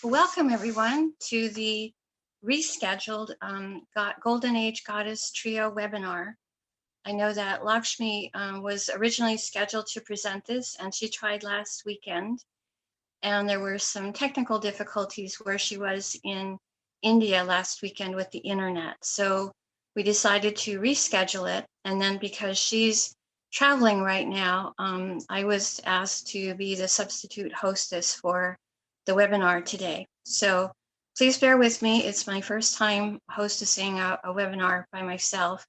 Welcome everyone to the rescheduled Golden Age Goddess Trio webinar. I know that Lakshmi was originally scheduled to present this, and she tried last weekend, and there were some technical difficulties where she was in India last weekend with the internet. So we decided to reschedule it, and then because she's traveling right now, I was asked to be the substitute hostess for the webinar today. So please bear with me. It's my first time hostessing a webinar by myself.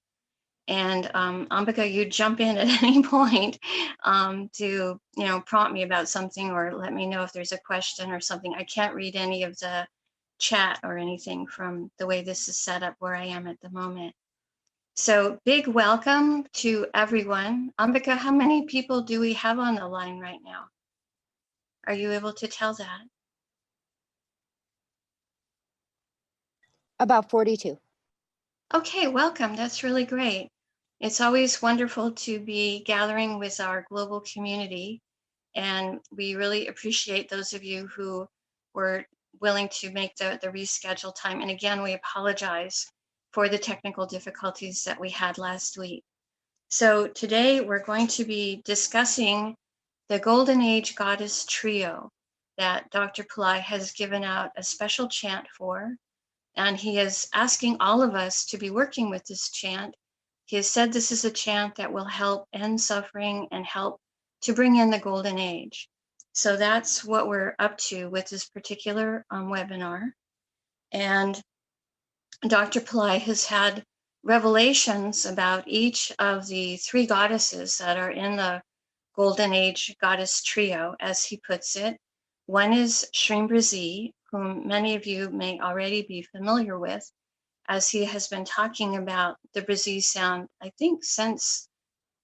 And Ambika, you jump in at any point to prompt me about something or let me know if there's a question or something. I can't read any of the chat or anything from the way this is set up where I am at the moment. So big welcome to everyone. Ambika, how many people do we have on the line right now? Are you able to tell that? About 42. Okay, welcome. That's really great. It's always wonderful to be gathering with our global community, and we really appreciate those of you who were willing to make the rescheduled time. And again, we apologize for the technical difficulties that we had last week. So today we're going to be discussing the Golden Age Goddess Trio that Dr. Pillai has given out a special chant for. And he is asking all of us to be working with this chant. He has said this is a chant that will help end suffering and help to bring in the golden age. So that's what we're up to with this particular webinar. And Dr. Pillai has had revelations about each of the three goddesses that are in the Golden Age Goddess Trio, as he puts it. One is Shrimbrzi, whom many of you may already be familiar with, as he has been talking about the Brazil sound, I think since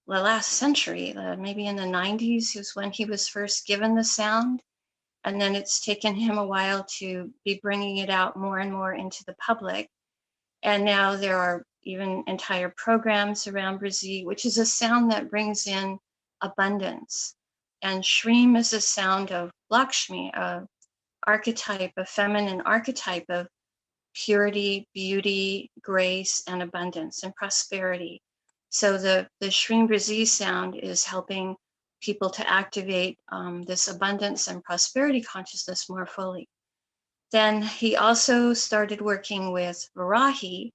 the last century, maybe in the 90s is when he was first given the sound. And then it's taken him a while to be bringing it out more and more into the public. And now there are even entire programs around Brazil, which is a sound that brings in abundance. And Shrim is a sound of Lakshmi, a archetype, a feminine archetype of purity, beauty, grace, and abundance and prosperity. So the Shrimbrzi sound is helping people to activate this abundance and prosperity consciousness more fully. Then he also started working with Varahi,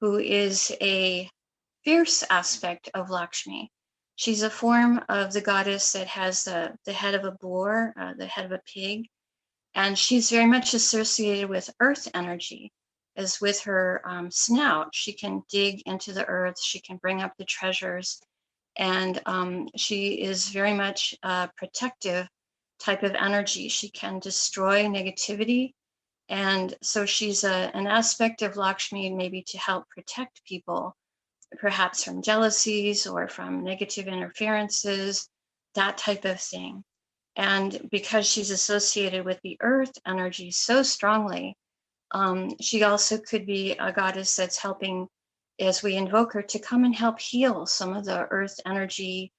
who is a fierce aspect of Lakshmi. She's a form of the goddess that has the head of a boar, the head of a pig, and she's very much associated with earth energy, as with her snout. She can dig into the earth, she can bring up the treasures, and she is very much a protective type of energy. She can destroy negativity, and so she's an aspect of Lakshmi maybe to help protect people, perhaps from jealousies or from negative interferences, that type of thing. And because she's associated with the earth energy so strongly, she also could be a goddess that's helping, as we invoke her, to come and help heal some of the earth energy,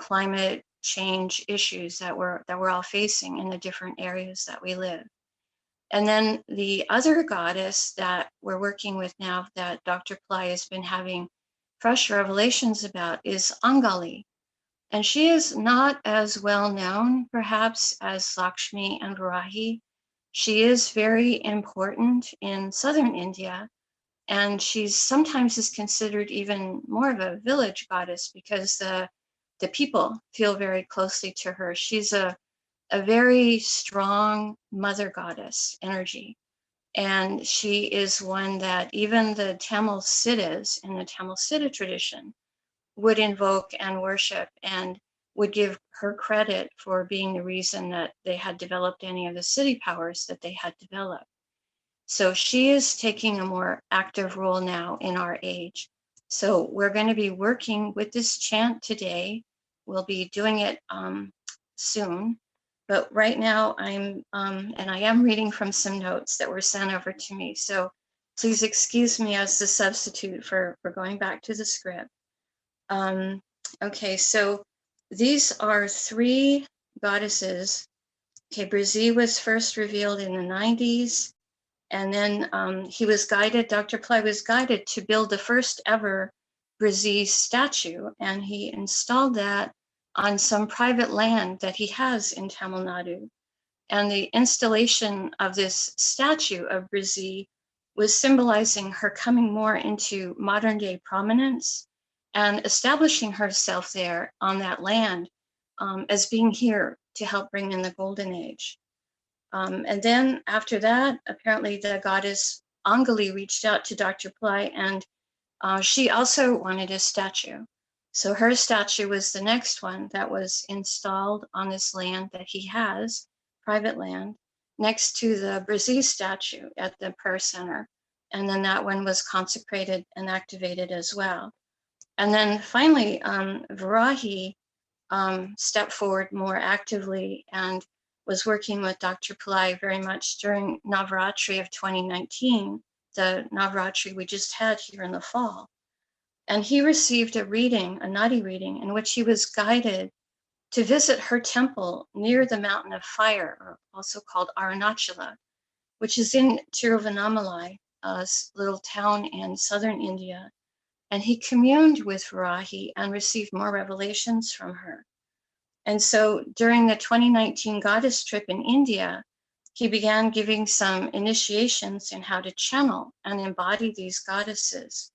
climate change issues that we're all facing in the different areas that we live. And then the other goddess that we're working with now that Dr. Pillai has been having fresh revelations about is Angali. And she is not as well known, perhaps, as Lakshmi and Varahi. She is very important in southern India, and she's sometimes is considered even more of a village goddess because the people feel very closely to her. She's a very strong mother goddess energy. And she is one that even the Tamil Siddhas in the Tamil Siddha tradition would invoke and worship and would give her credit for being the reason that they had developed any of the city powers that they had developed. So she is taking a more active role now in our age. So we're going to be working with this chant today. We'll be doing it soon. But right now and I am reading from some notes that were sent over to me. So please excuse me as the substitute for going back to the script. Okay, so these are three goddesses Okay, Brazil was first revealed in the 90s. And then he was guided, Dr. Pillai was guided to build the first ever Brazil statue. And he installed that on some private land that he has in Tamil Nadu. And the installation of this statue of Brazil was symbolizing her coming more into modern day prominence and establishing herself there on that land as being here to help bring in the golden age. And then after that, apparently the goddess Angali reached out to Dr. Pillai, and she also wanted a statue. So her statue was the next one that was installed on this land that he has, private land, next to the Brazil statue at the prayer center. And then that one was consecrated and activated as well. And then finally, Varahi stepped forward more actively and was working with Dr. Pillai very much during Navaratri of 2019, the Navaratri we just had here in the fall. And he received a reading, a nadi reading, in which he was guided to visit her temple near the Mountain of Fire, or also called Arunachala, which is in Tiruvannamalai, a little town in southern India. And he communed with Varahi and received more revelations from her. And so during the 2019 goddess trip in India, he began giving some initiations in how to channel and embody these goddesses.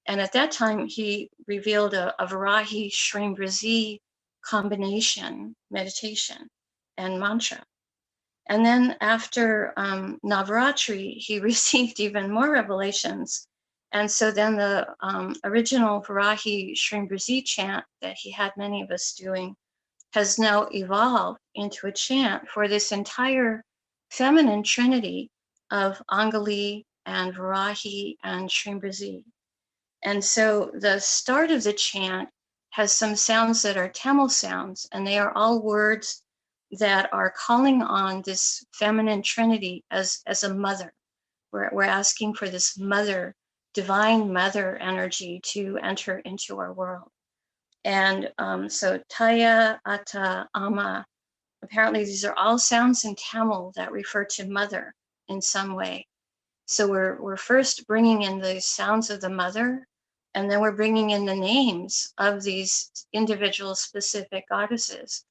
And at that time, he revealed a Varahi Shrimbrisi combination meditation and mantra. And then after Navaratri, he received even more revelations. And so then the original Varahi Shrimbrisi chant that he had many of us doing has now evolved into a chant for this entire feminine trinity of Angali and Varahi and Shrimbrisi. And so the start of the chant has some sounds that are Tamil sounds, and they are all words that are calling on this feminine trinity as a mother. We're asking for this mother, divine mother energy to enter into our world. And so Taya, Ata, Ama, apparently these are all sounds in Tamil that refer to mother in some way. So we're first bringing in the sounds of the mother, and then we're bringing in the names of these individual specific goddesses,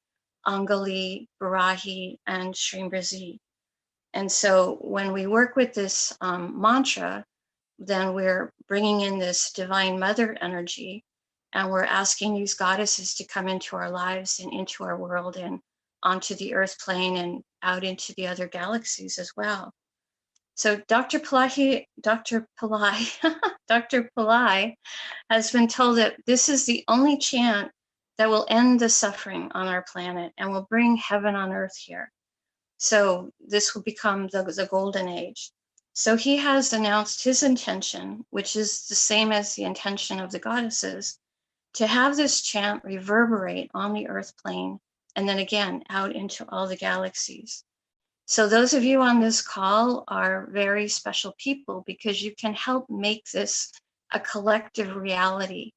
Angali, Varahi, and Shrimbrisi. And so when we work with this mantra, then we're bringing in this divine mother energy, and we're asking these goddesses to come into our lives and into our world and onto the earth plane and out into the other galaxies as well. So Dr. Pillai has been told that this is the only chant that will end the suffering on our planet and will bring heaven on earth here. So this will become the golden age. So he has announced his intention, which is the same as the intention of the goddesses, to have this chant reverberate on the earth plane and then again out into all the galaxies. So those of you on this call are very special people because you can help make this a collective reality.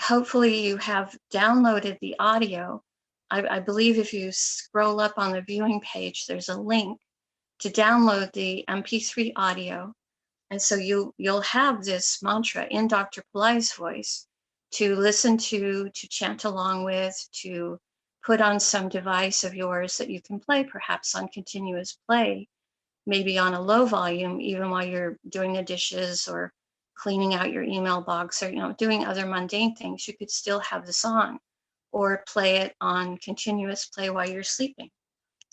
Hopefully you have downloaded the audio. I believe if you scroll up on the viewing page, there's a link to download the MP3 audio. And so you'll have this mantra in Dr. Pillai's voice to listen to chant along with, to put on some device of yours that you can play, perhaps on continuous play, maybe on a low volume, even while you're doing the dishes or cleaning out your email box or doing other mundane things. You could still have this on, or play it on continuous play while you're sleeping,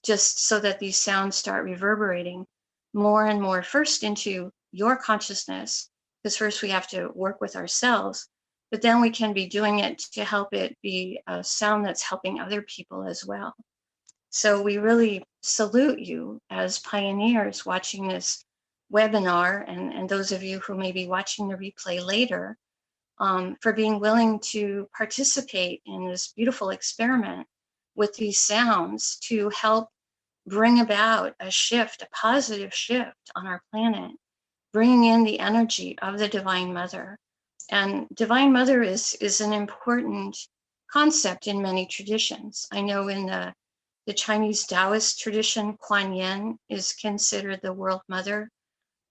just so that these sounds start reverberating more and more, first into your consciousness, because first we have to work with ourselves, but then we can be doing it to help it be a sound that's helping other people as well. So we really salute you as pioneers watching this webinar, and those of you who may be watching the replay later, for being willing to participate in this beautiful experiment with these sounds to help bring about a shift, a positive shift on our planet, bringing in the energy of the Divine Mother. And Divine Mother is an important concept in many traditions. I know in the the Chinese Taoist tradition, Kuan Yin is considered the world mother.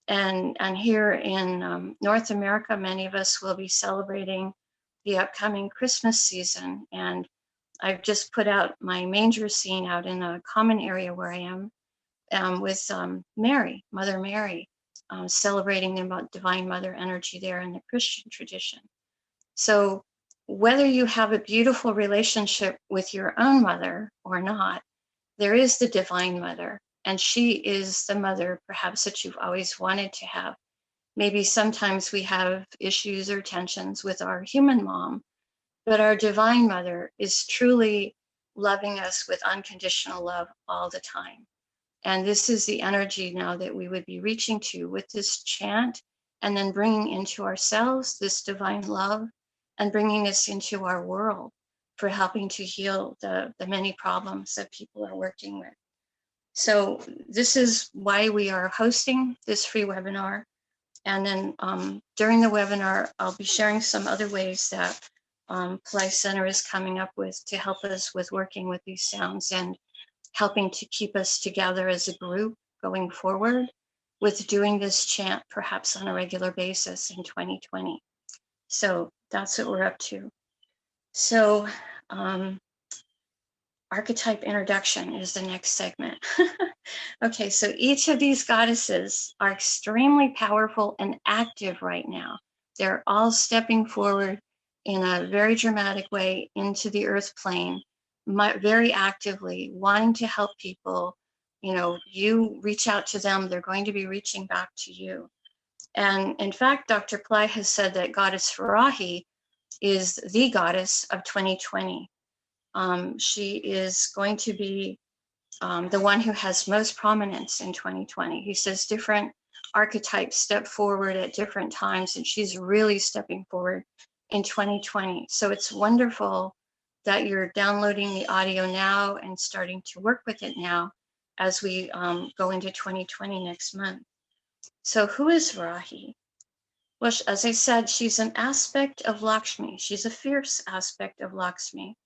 And here in North America, many of us will be celebrating the upcoming Christmas season. And I've just put out my manger scene out in a common area where I am with Mary, Mother Mary, celebrating the Divine Mother energy there in the Christian tradition. So whether you have a beautiful relationship with your own mother or not, there is the Divine Mother, and she is the mother perhaps that you've always wanted to have. Maybe sometimes we have issues or tensions with our human mom, but our Divine Mother is truly loving us with unconditional love all the time. And this is the energy now that we would be reaching to with this chant, and then bringing into ourselves this divine love and bringing this into our world for helping to heal the many problems that people are working with. So this is why we are hosting this free webinar. And then during the webinar, I'll be sharing some other ways that Pillai Center is coming up with to help us with working with these sounds and helping to keep us together as a group going forward with doing this chant perhaps on a regular basis in 2020. So that's what we're up to. So archetype introduction is the next segment. Okay, so each of these goddesses are extremely powerful and active right now. They're all stepping forward in a very dramatic way into the earth plane, very actively wanting to help people. You know, you reach out to them, they're going to be reaching back to you. And in fact, Dr. Pillai has said that Goddess Varahi is the goddess of 2020. She is going to be the one who has most prominence in 2020. He says different archetypes step forward at different times, and she's really stepping forward in 2020. So it's wonderful that you're downloading the audio now and starting to work with it now as we go into 2020 next month. So who is Varahi? Well, as I said, she's an aspect of Lakshmi. She's a fierce aspect of Lakshmi.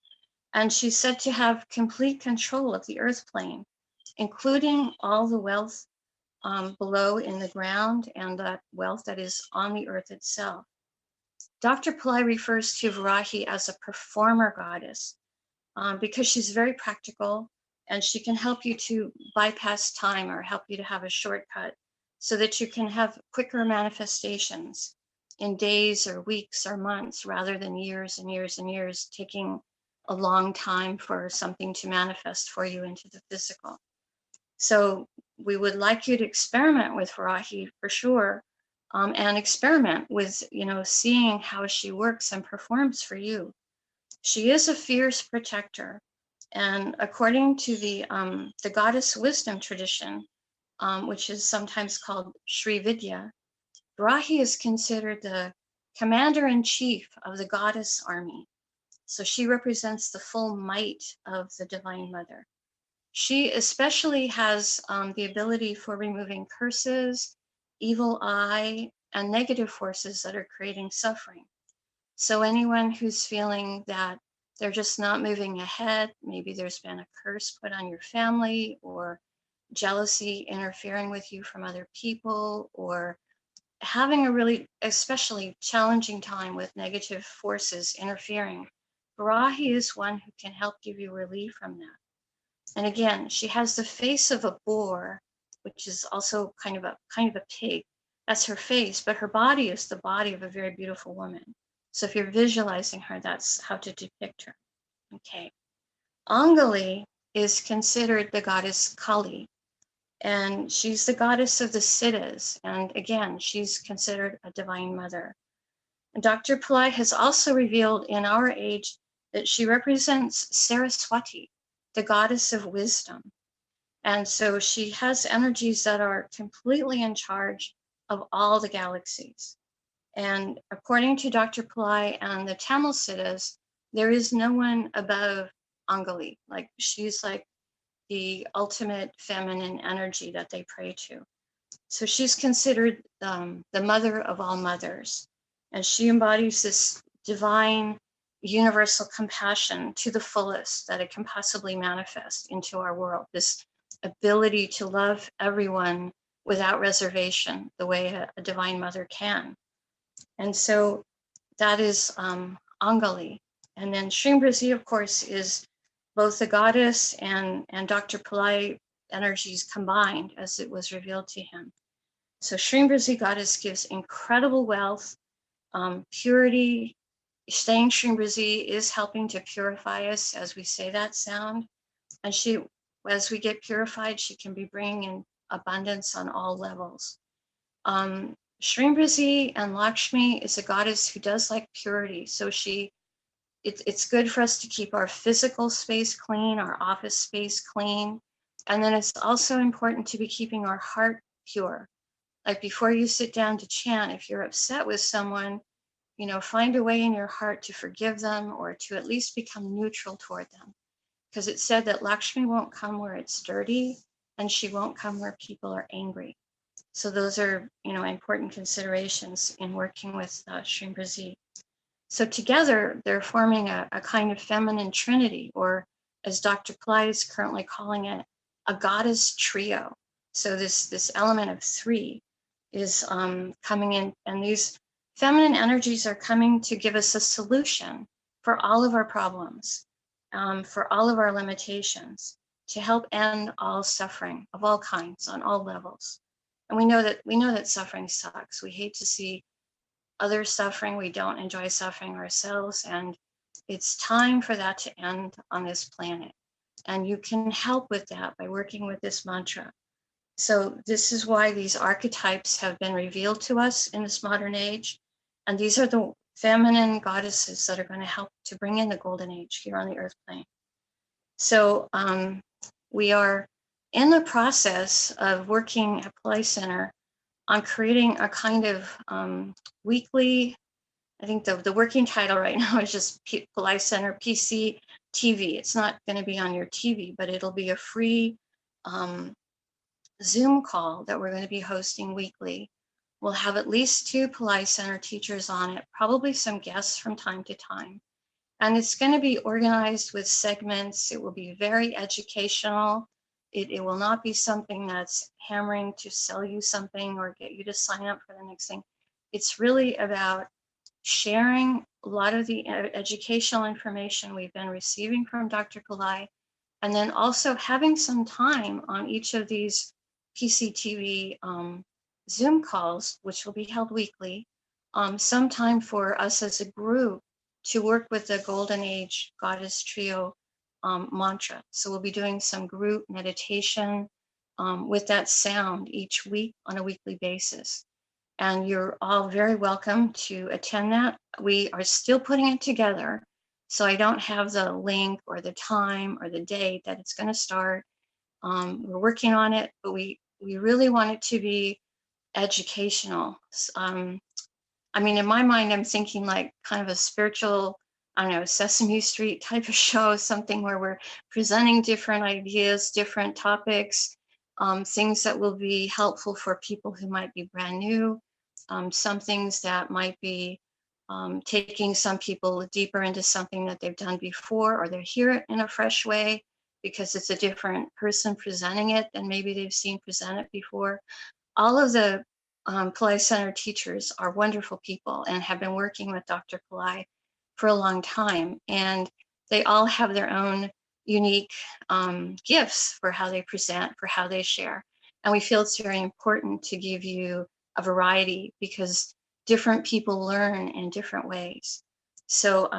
And she's said to have complete control of the earth plane, including all the wealth below in the ground and that wealth that is on the earth itself. Dr. Pillai refers to Varahi as a performer goddess because she's very practical and she can help you to bypass time or help you to have a shortcut so that you can have quicker manifestations in days or weeks or months rather than years and years and years, taking a long time for something to manifest for you into the physical. So we would like you to experiment with Varahi for sure, and experiment with, you know, seeing how she works and performs for you. She is a fierce protector, and according to the goddess wisdom tradition, which is sometimes called Sri Vidya, Varahi is considered the commander-in-chief of the goddess army. So she represents the full might of the Divine Mother. She especially has the ability for removing curses, evil eye, and negative forces that are creating suffering. So anyone who's feeling that they're just not moving ahead, maybe there's been a curse put on your family, or jealousy interfering with you from other people, or having a really especially challenging time with negative forces interfering, Varahi is one who can help give you relief from that. And again, she has the face of a boar, which is also kind of a pig. That's her face, but her body is the body of a very beautiful woman. So if you're visualizing her, that's how to depict her. Okay. Angali is considered the goddess Kali, and she's the goddess of the siddhas. And again, she's considered a divine mother. And Dr. Pillai has also revealed in our age that she represents Saraswati, the goddess of wisdom. And so she has energies that are completely in charge of all the galaxies. And according to Dr. Pillai and the Tamil Siddhas, there is no one above Angali. Like, she's like the ultimate feminine energy that they pray to. So she's considered the mother of all mothers. And she embodies this divine, universal compassion to the fullest that it can possibly manifest into our world. This ability to love everyone without reservation, the way a divine mother can. And so that is Angali. And then Shrimbrisi, of course, is both the goddess and Dr. Pillai energies combined as it was revealed to him. So Shrimbrisi goddess gives incredible wealth, purity. Staying Shrimbrisi is helping to purify us as we say that sound. And she, as we get purified, she can be bringing in abundance on all levels. Shrimbrisi and Lakshmi is a goddess who does like purity. So it's good for us to keep our physical space clean, our office space clean. And then it's also important to be keeping our heart pure. Like before you sit down to chant, if you're upset with someone, find a way in your heart to forgive them or to at least become neutral toward them. Because it said that Lakshmi won't come where it's dirty and she won't come where people are angry. So those are, important considerations in working with Shrimbrisi. So together, they're forming a kind of feminine trinity, or as Dr. Pillai is currently calling it, a goddess trio. So this element of three is coming in, and these feminine energies are coming to give us a solution for all of our problems, for all of our limitations, to help end all suffering of all kinds on all levels. And we know that suffering sucks. We hate to see others suffering. We don't enjoy suffering ourselves. And it's time for that to end on this planet. And you can help with that by working with this mantra. So this is why these archetypes have been revealed to us in this modern age. And these are the feminine goddesses that are going to help to bring in the golden age here on the earth plane. So we are in the process of working at Pillai Center on creating a kind of weekly, I think the working title right now is just Pillai Center PC TV. It's not going to be on your TV, but it'll be a free Zoom call that we're going to be hosting weekly. We'll have at least 2 Pillai Center teachers on it, probably some guests from time to time. And it's going to be organized with segments. It will be very educational. It will not be something that's hammering to sell you something or get you to sign up for the next thing. It's really about sharing a lot of the educational information we've been receiving from Dr. Pillai, and then also having some time on each of these PCTV Zoom calls, which will be held weekly, some time for us as a group to work with the Golden Age Goddess Trio mantra. So we'll be doing some group meditation with that sound each week on a weekly basis. And you're all very welcome to attend that. We are still putting it together, so I don't have the link or the time or the date that it's going to start. We're working on it, but we really want it to be educational. I mean, in my mind, I'm thinking like kind of a spiritual, I don't know, Sesame Street type of show, something where we're presenting different ideas, different topics, things that will be helpful for people who might be brand new, some things that might be taking some people deeper into something that they've done before, or they hear it in a fresh way because it's a different person presenting it than maybe they've seen presented before. All of the Pillai Center teachers are wonderful people and have been working with Dr. Pillai for a long time. And they all have their own unique gifts for how they present, for how they share. And we feel it's very important to give you a variety because different people learn in different ways. So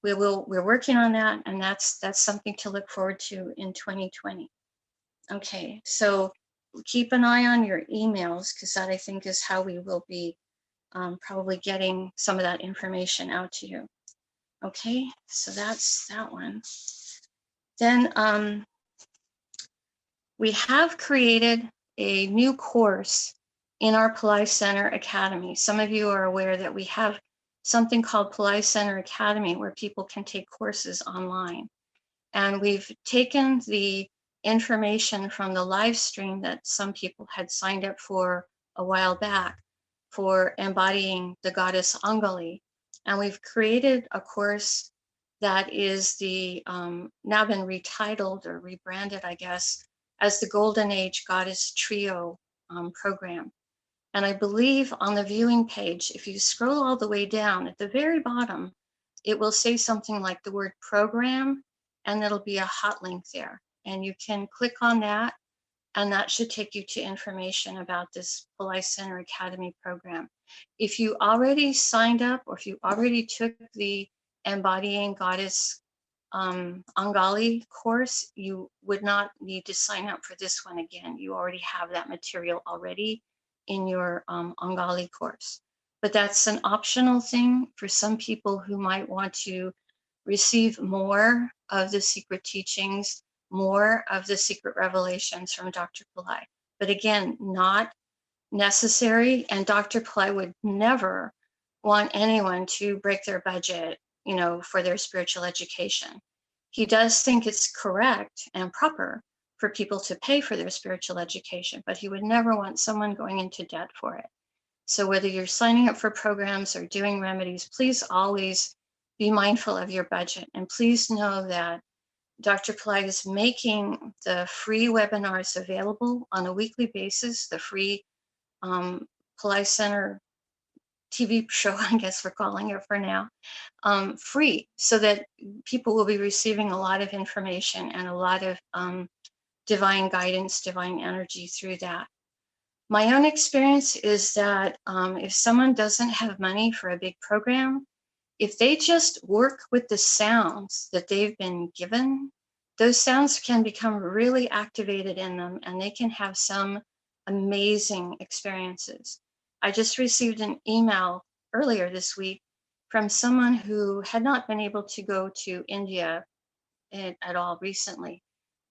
we're working on that, and that's something to look forward to in 2020. Okay, so keep an eye on your emails because that I think is how we will be probably getting some of that information out to you. Okay, so that's that one. Then we have created a new course in our Pillai Center Academy. Some of you are aware that we have something called Pillai Center Academy where people can take courses online. And we've taken the information from the live stream that some people had signed up for a while back for embodying the goddess Angali. And we've created a course that is the now been retitled or rebranded, I guess, as the Golden Age Goddess Trio program. And I believe on the viewing page, if you scroll all the way down at the very bottom, it will say something like the word program, and it'll be a hot link there. And you can click on that, and that should take you to information about this Pillai Center Academy program. If you already signed up, or if you already took the Embodying Goddess Angali course, you would not need to sign up for this one again. You already have that material already in your Angali course. But that's an optional thing for some people who might want to receive more of the secret teachings, more of the secret revelations from Dr. Pillai. But again, not necessary. And Dr. Pillai would never want anyone to break their budget, for their spiritual education. He does think it's correct and proper for people to pay for their spiritual education, but he would never want someone going into debt for it. So whether you're signing up for programs or doing remedies, please always be mindful of your budget. And please know that Dr. Pillai is making the free webinars available on a weekly basis, the free Pillai Center TV show, I guess we're calling it for now, free, so that people will be receiving a lot of information and a lot of divine guidance, divine energy through that. My own experience is that if someone doesn't have money for a big program, if they just work with the sounds that they've been given, those sounds can become really activated in them, and they can have some amazing experiences. I just received an email earlier this week from someone who had not been able to go to India at all recently,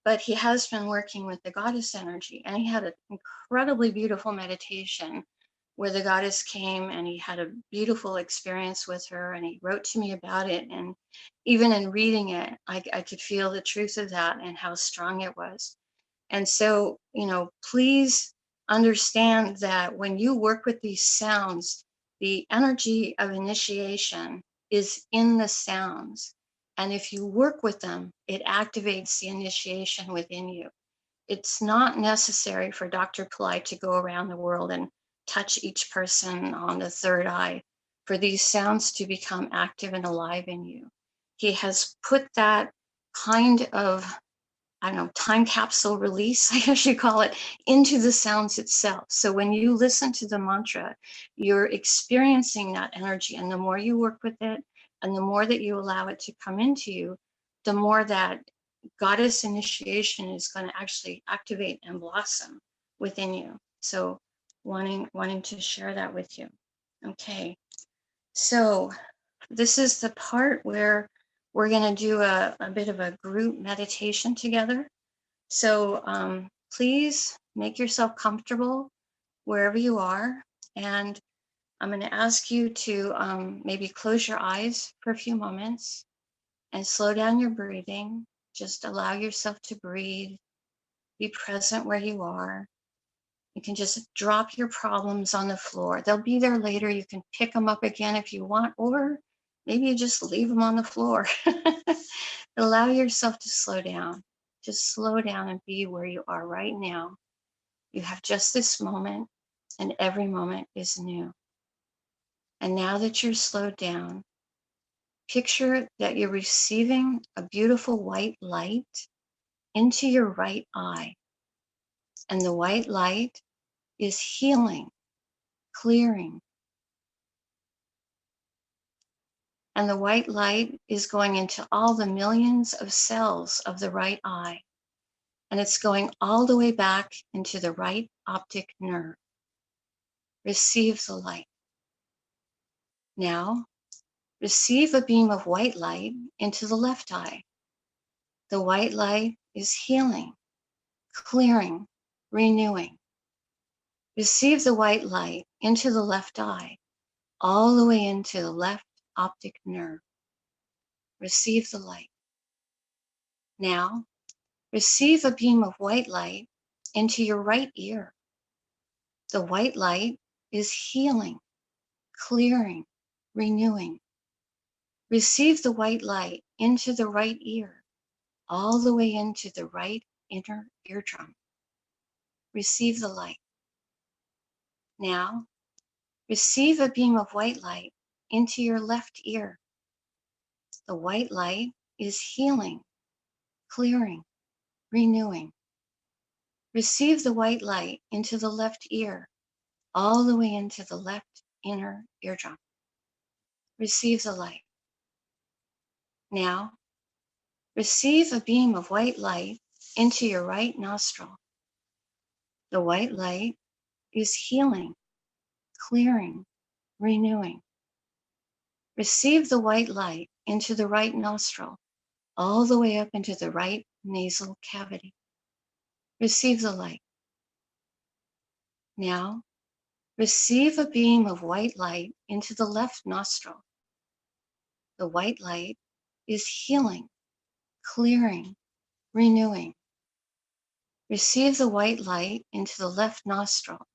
but he has been working with the goddess energy, and he had an incredibly beautiful meditation where the goddess came, and he had a beautiful experience with her, and he wrote to me about it. And even in reading it, I could feel the truth of that and how strong it was. And so, please understand that when you work with these sounds, the energy of initiation is in the sounds. And if you work with them, it activates the initiation within you. It's not necessary for Dr. Pillai to go around the world and touch each person on the third eye for these sounds to become active and alive in you. He has put that kind of, time capsule release, I guess you call it, into the sounds itself. So when you listen to the mantra, you're experiencing that energy. And the more you work with it, and the more that you allow it to come into you, the more that goddess initiation is going to actually activate and blossom within you. So wanting to share that with you. Okay. So this is the part where we're going to do a bit of a group meditation together. So please make yourself comfortable wherever you are. And I'm going to ask you to maybe close your eyes for a few moments and slow down your breathing. Just allow yourself to breathe. Be present where you are. You can just drop your problems on the floor. They'll be there later. You can pick them up again if you want, or maybe you just leave them on the floor. Allow yourself to slow down. Just slow down and be where you are right now. You have just this moment, and every moment is new. And now that you're slowed down, picture that you're receiving a beautiful white light into your right eye. And the white light is healing, clearing. And the white light is going into all the millions of cells of the right eye. And it's going all the way back into the right optic nerve. Receive the light. Now, receive a beam of white light into the left eye. The white light is healing, clearing, renewing. Receive the white light into the left eye, all the way into the left optic nerve. Receive the light. Now, receive a beam of white light into your right ear. The white light is healing, clearing, renewing. Receive the white light into the right ear, all the way into the right inner eardrum. Receive the light. Now, receive a beam of white light into your left ear. The white light is healing, clearing, renewing. Receive the white light into the left ear, all the way into the left inner eardrum. Receive the light. Now, receive a beam of white light into your right nostril. The white light is healing, clearing, renewing. Receive the white light into the right nostril, all the way up into the right nasal cavity. Receive the light. Now, receive a beam of white light into the left nostril. The white light is healing, clearing, renewing. Receive the white light into the left nostril,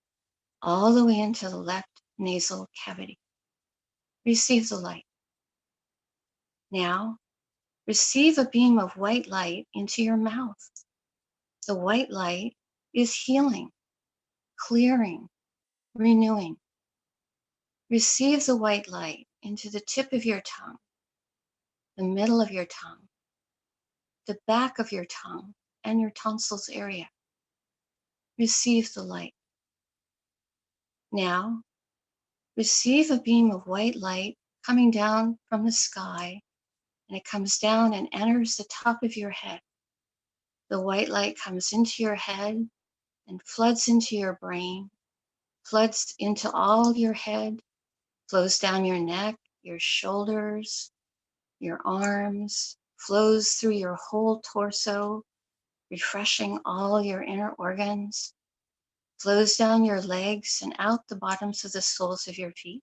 all the way into the left nasal cavity. Receive the light. Now, receive a beam of white light into your mouth. The white light is healing, clearing, renewing. Receive the white light into the tip of your tongue, the middle of your tongue, the back of your tongue, and your tonsils area. Receive the light. Now, receive a beam of white light coming down from the sky, and it comes down and enters the top of your head. The white light comes into your head and floods into your brain, floods into all of your head, flows down your neck, your shoulders, your arms, flows through your whole torso, refreshing all your inner organs, flows down your legs and out the bottoms of the soles of your feet.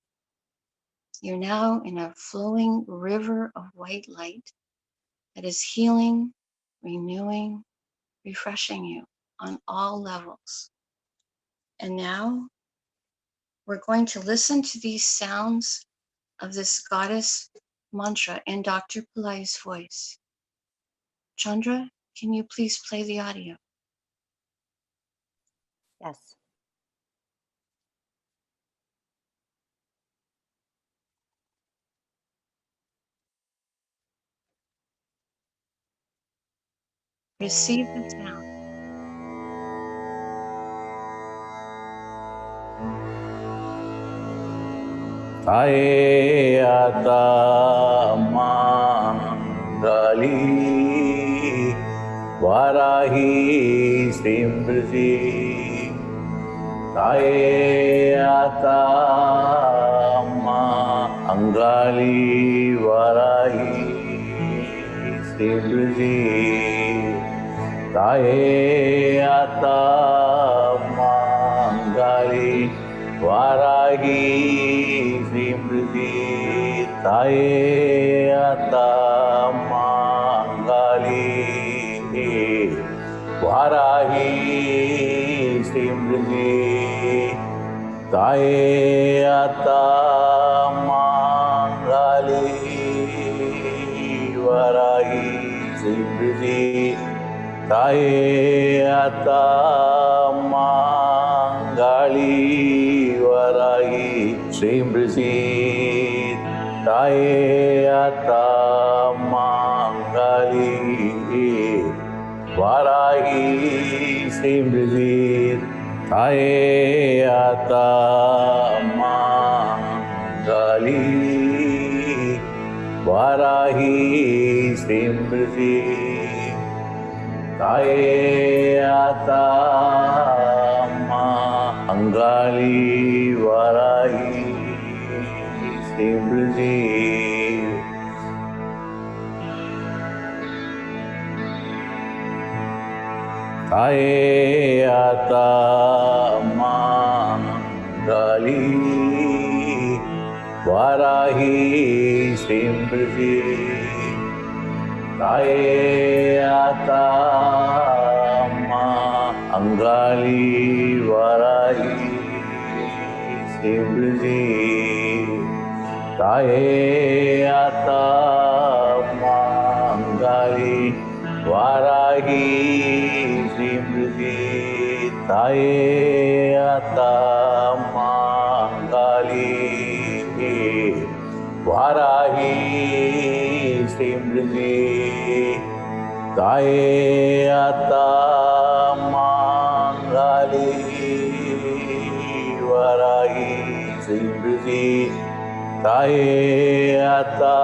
You're now in a flowing river of white light that is healing, renewing, refreshing you on all levels. And now we're going to listen to these sounds of this goddess mantra in Dr. Pillai's voice. Chandra, can you please play the audio? Yes. Receive the sound. Taye ata mangali varahi simrzi. Taye ata mangali varahi simrzi. Taye ata mangali varahi simriti. Taye ata mangali varahi simriti. Taye ata mangali varahi simriti. Taye ata mangali varahi simriti. Taye ata mangali varahi simriti. Taye ata mangali varahi simriti. Taye ata mangali varahi simriti. Taye ata mangali varahi simriti. Taye ata mangali varahi simriti. Taye ata mangali varahi simriti. Taye ata mangali varahi simriti. Taye ata mangali varahi simriti. Taye ata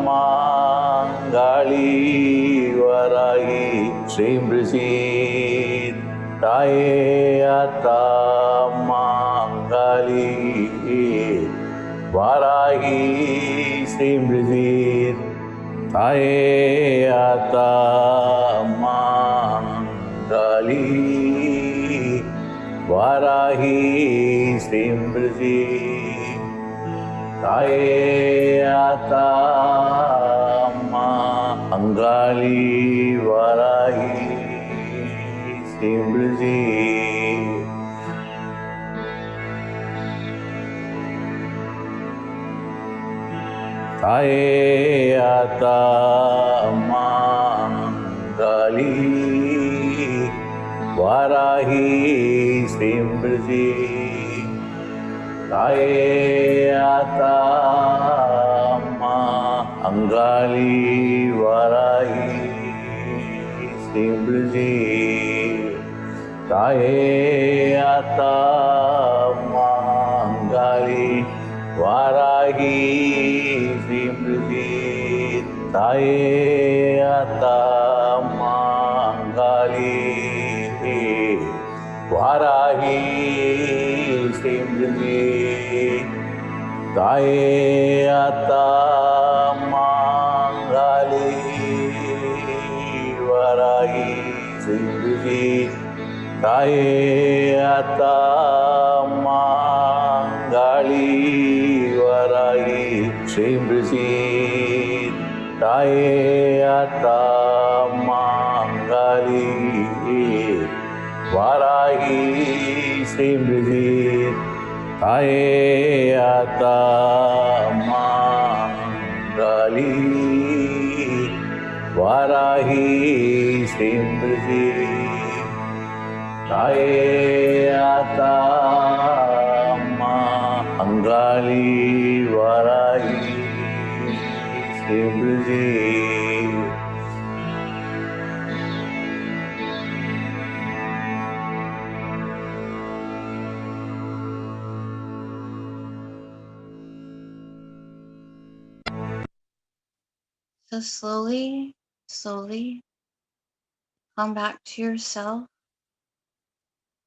mangali varahi simriti. Taye ata mangali varahi simriti. Taye ata mangali varahi simriti. Taye ata mangali varahi simriti. Taye ata mangali varahi simriti. Taye ata mangali varahi simriti. Taye ata mangali varahi simriti. Taye ata mangali varahi simriti. Taye ata mangali varahi simriti. Taye ata mangali varahi simriti. Taye ata mangali varahi simriti. Taye ata mangali varahi simriti. Taye ata mangali varahi simriti. So slowly, slowly come back to yourself.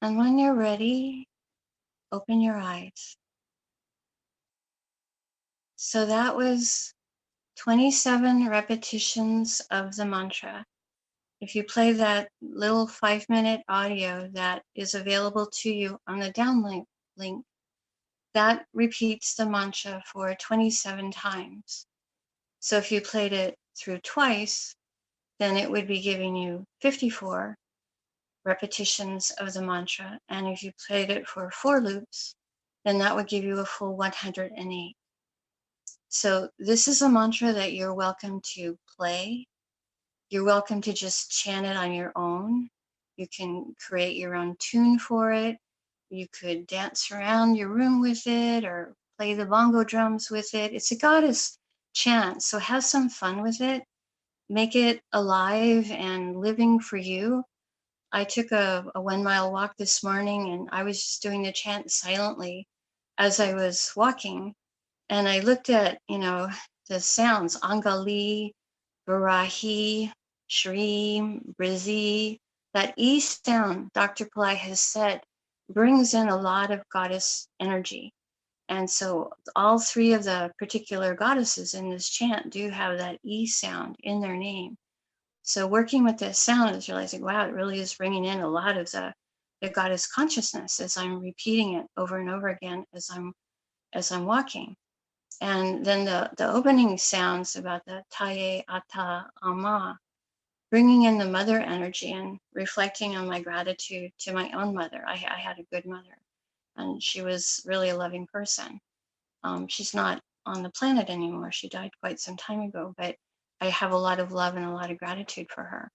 And when you're ready, open your eyes. So that was 27 repetitions of the mantra. If you play that little 5-minute audio that is available to you on the downlink link, that repeats the mantra for 27 times. So if you played it through twice, then it would be giving you 54 repetitions of the mantra. And if you played it for 4 loops, then that would give you a full 108. So this is a mantra that you're welcome to play. You're welcome to just chant it on your own. You can create your own tune for it. You could dance around your room with it or play the bongo drums with it. It's a goddess chant, so have some fun with it. Make it alive and living for you. I took a 1-mile walk this morning and I was just doing the chant silently as I was walking. And I looked at, the sounds, Angali, Varahi, Shri, Brizi. That E sound, Dr. Pillai has said, brings in a lot of goddess energy. And so all 3 of the particular goddesses in this chant do have that E sound in their name. So working with this sound is realizing, wow, it really is bringing in a lot of the goddess consciousness as I'm repeating it over and over again as I'm walking. And then the opening sounds about the Taye Ata Ama, bringing in the mother energy and reflecting on my gratitude to my own mother. I had a good mother, and she was really a loving person. She's not on the planet anymore. She died quite some time ago, but I have a lot of love and a lot of gratitude for her.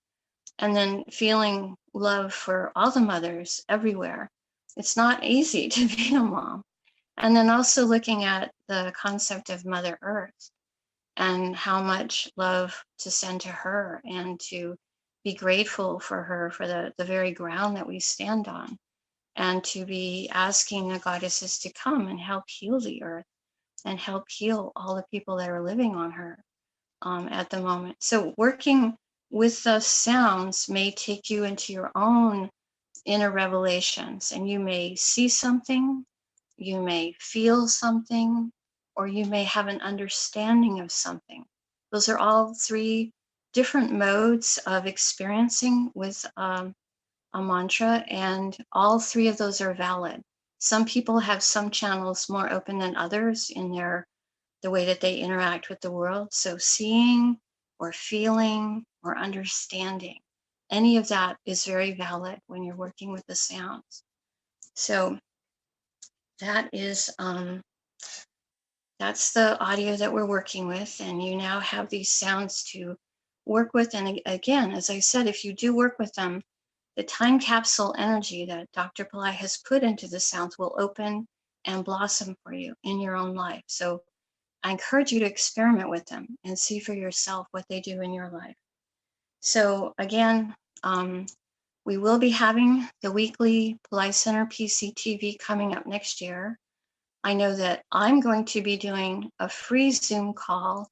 And then feeling love for all the mothers everywhere. It's not easy to be a mom. And then also looking at the concept of Mother Earth and how much love to send to her and to be grateful for her for the very ground that we stand on, and to be asking the goddesses to come and help heal the earth and help heal all the people that are living on her at the moment. So working with those sounds may take you into your own inner revelations, and you may see something, you may feel something, or you may have an understanding of something. Those are all three different modes of experiencing with a mantra, and all three of those are valid. Some people have some channels more open than others in the way that they interact with the world. So seeing or feeling or understanding, any of that is very valid when you're working with the sounds. So that is that's the audio that we're working with, and you now have these sounds to work with. And again, as I said, if you do work with them, the time capsule energy that Dr. Pillai has put into the sounds will open and blossom for you in your own life. So I encourage you to experiment with them and see for yourself what they do in your life. So again, we will be having the weekly Pillai Center PCTV coming up next year. I know that I'm going to be doing a free Zoom call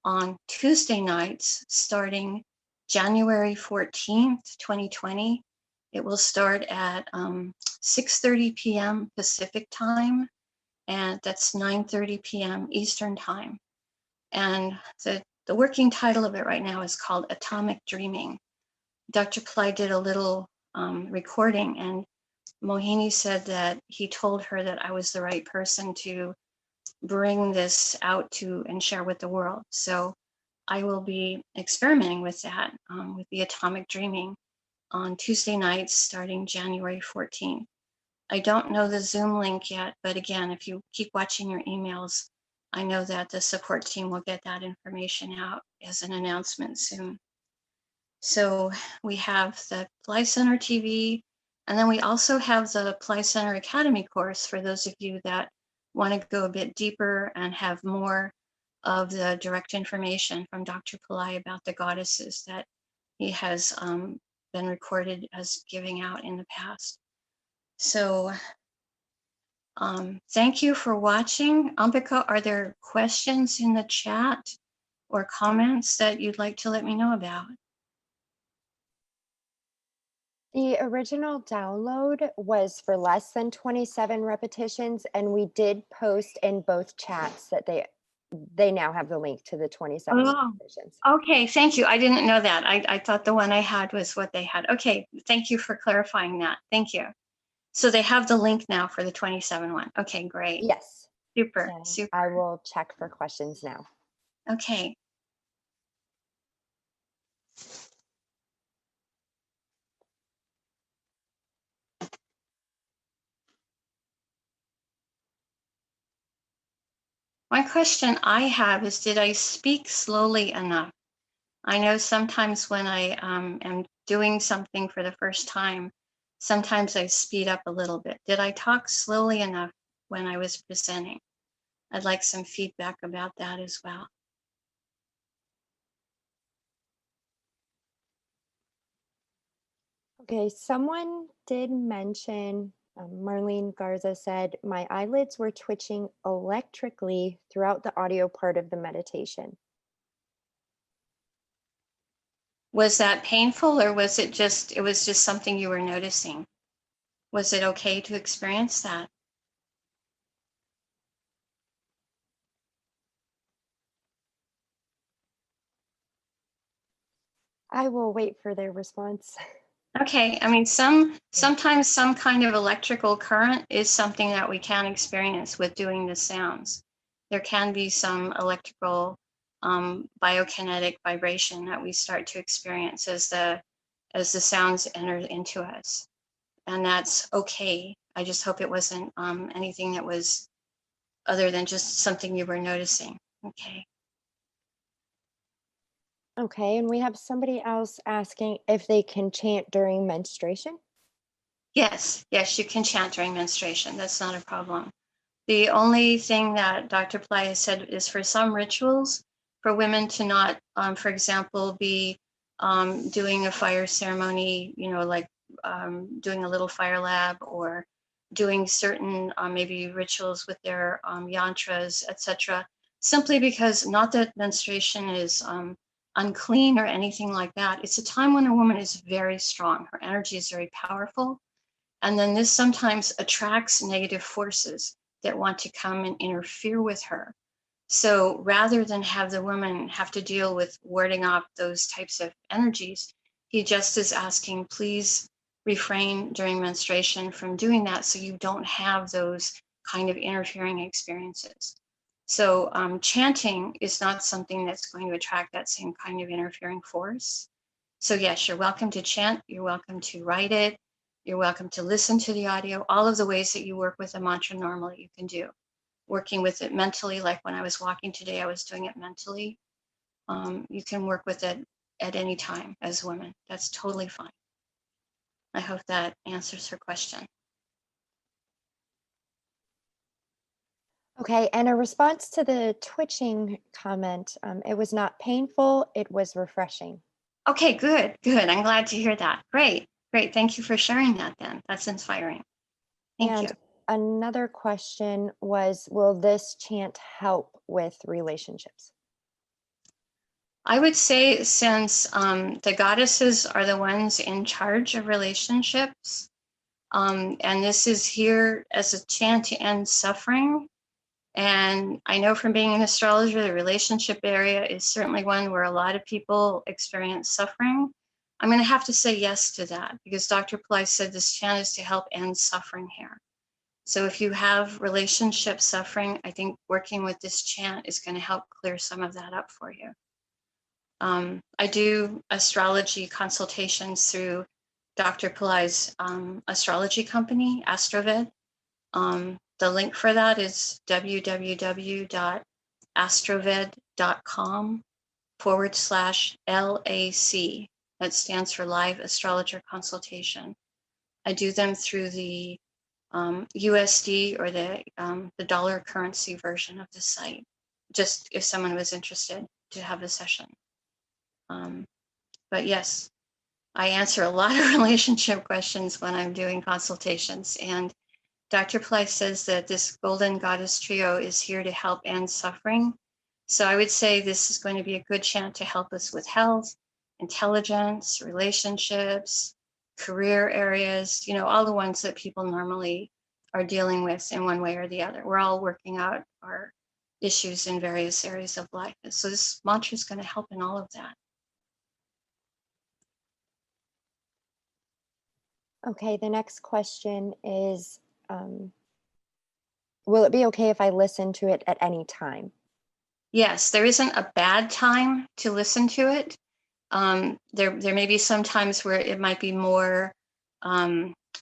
on Tuesday nights starting January 14th, 2020. It will start at 6:30 p.m. Pacific time, and that's 9:30 p.m. Eastern time. And the working title of it right now is called Atomic Dreaming. Dr. Pillai did a little recording, and Mohini said that he told her that I was the right person to bring this out to and share with the world. So I will be experimenting with that, with the Atomic Dreaming on Tuesday nights starting January 14th. I don't know the Zoom link yet, but again, if you keep watching your emails, I know that the support team will get that information out as an announcement soon. So we have the Pillai Center TV, and then we also have the Pillai Center Academy course for those of you that want to go a bit deeper and have more of the direct information from Dr. Pillai about the goddesses that he has been recorded as giving out in the past. So thank you for watching. Ambika, are there questions in the chat or comments that you'd like to let me know about? The original download was for less than 27 repetitions, and we did post in both chats that they now have the link to the 27 repetitions. Okay, thank you. I didn't know that. I thought the one I had was what they had. Okay, thank you for clarifying that. Thank you. So they have the link now for the 27 one. Okay, great. Yes. Super, And super. I will check for questions now. Okay. One question I have is, did I speak slowly enough? I know sometimes when I am doing something for the first time, sometimes I speed up a little bit. Did I talk slowly enough when I was presenting? I'd like some feedback about that as well. Okay, someone did mention, Marlene Garza said, my eyelids were twitching electrically throughout the audio part of the meditation. Was that painful, or was it just something you were noticing? Was it okay to experience that? I will wait for their response. Okay, I mean, sometimes some kind of electrical current is something that we can experience with doing the sounds. There can be some electrical biokinetic vibration that we start to experience as the sounds enter into us, and that's okay. I just hope it wasn't anything that was other than just something you were noticing. Okay. Okay, and we have somebody else asking if they can chant during menstruation. Yes, yes, you can chant during menstruation. That's not a problem. The only thing that Dr. Pillai has said is for some rituals, for women to not, for example, be doing a fire ceremony, you know, like doing a little fire lab, or doing certain maybe rituals with their yantras, etc. Simply because, not that menstruation is unclean or anything like that. It's a time when a woman is very strong. Her energy is very powerful. And then this sometimes attracts negative forces that want to come and interfere with her. So rather than have the woman have to deal with warding off those types of energies, he just is asking, please refrain during menstruation from doing that, so you don't have those kind of interfering experiences. So chanting is not something that's going to attract that same kind of interfering force. So yes, you're welcome to chant, you're welcome to write it, you're welcome to listen to the audio. All of the ways that you work with a mantra normally you can do. Working with it mentally, like when I was walking today, I was doing it mentally. You can work with it at any time as women. That's totally fine. I hope that answers her question. Okay, and a response to the twitching comment, it was not painful, it was refreshing. Okay, good, good. I'm glad to hear that. Great, great. Thank you for sharing that then. That's inspiring. Thank you. Another question was, will this chant help with relationships? I would say, since the goddesses are the ones in charge of relationships, and this is here as a chant to end suffering. And I know from being an astrologer, the relationship area is certainly one where a lot of people experience suffering. I'm going to have to say yes to that, because Dr. Pillai said this chant is to help end suffering here. So if you have relationship suffering, I think working with this chant is going to help clear some of that up for you. I do astrology consultations through Dr. Pillai's astrology company, AstroVed. The link for that is www.astroved.com/LAC. That stands for Live Astrologer Consultation. I do them through the USD, or the dollar currency version of the site, just if someone was interested to have a session. But yes, I answer a lot of relationship questions when I'm doing consultations. And Dr. Pillai says that this Golden Goddess Trio is here to help end suffering. So I would say this is going to be a good chant to help us with health, intelligence, relationships, career areas, you know, all the ones that people normally are dealing with in one way or the other. We're all working out our issues in various areas of life. So this mantra is going to help in all of that. Okay, the next question is, will it be okay if I listen to it at any time? Yes, there isn't a bad time to listen to it. There may be some times where it might be more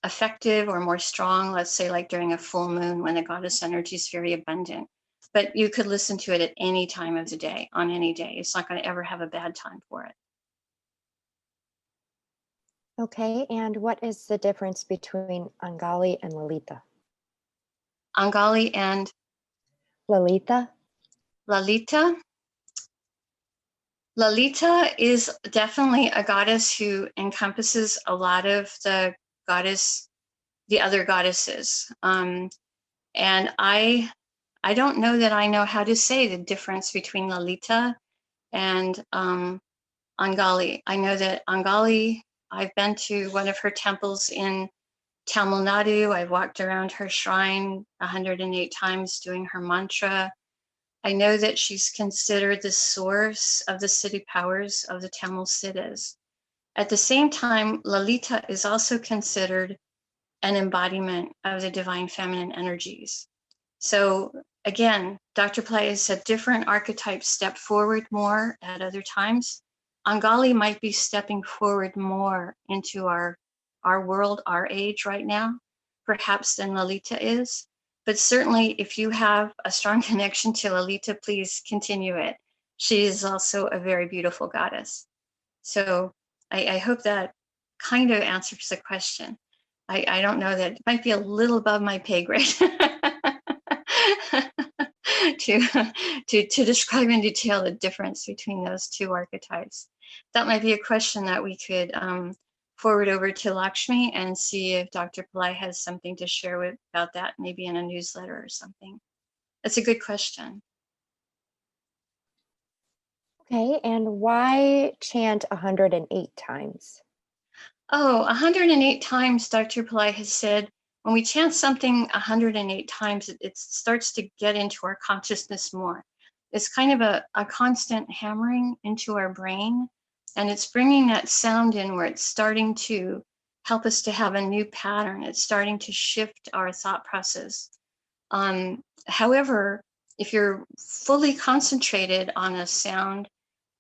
effective or more strong, let's say like during a full moon when the goddess energy is very abundant. But you could listen to it at any time of the day, on any day. It's not going to ever have a bad time for it. Okay, and what is the difference between Angali and Lalita? Angali and Lalita? Lalita. Lalita is definitely a goddess who encompasses a lot of the other goddesses. And I don't know that I know how to say the difference between Lalita and Angali. I know that Angali, I've been to one of her temples in Tamil Nadu. I've walked around her shrine 108 times doing her mantra. I know that she's considered the source of the city powers of the Tamil Siddhas. At the same time, Lalita is also considered an embodiment of the divine feminine energies. So again, Dr. Pillai has said different archetypes step forward more at other times. Angali might be stepping forward more into our world, our age right now, perhaps than Lalita is. But certainly if you have a strong connection to Lalita, please continue it. She is also a very beautiful goddess. So I hope that kind of answers the question. I don't know, that it might be a little above my pay grade to describe in detail the difference between those two archetypes. That might be a question that we could forward over to Lakshmi and see if Dr. Pillai has something to share about that, maybe in a newsletter or something. That's a good question. Okay, and why chant 108 times? Oh, 108 times, Dr. Pillai has said, when we chant something 108 times, it starts to get into our consciousness more. It's kind of a constant hammering into our brain, and it's bringing that sound in where it's starting to help us to have a new pattern. It's starting to shift our thought process. However, if you're fully concentrated on a sound,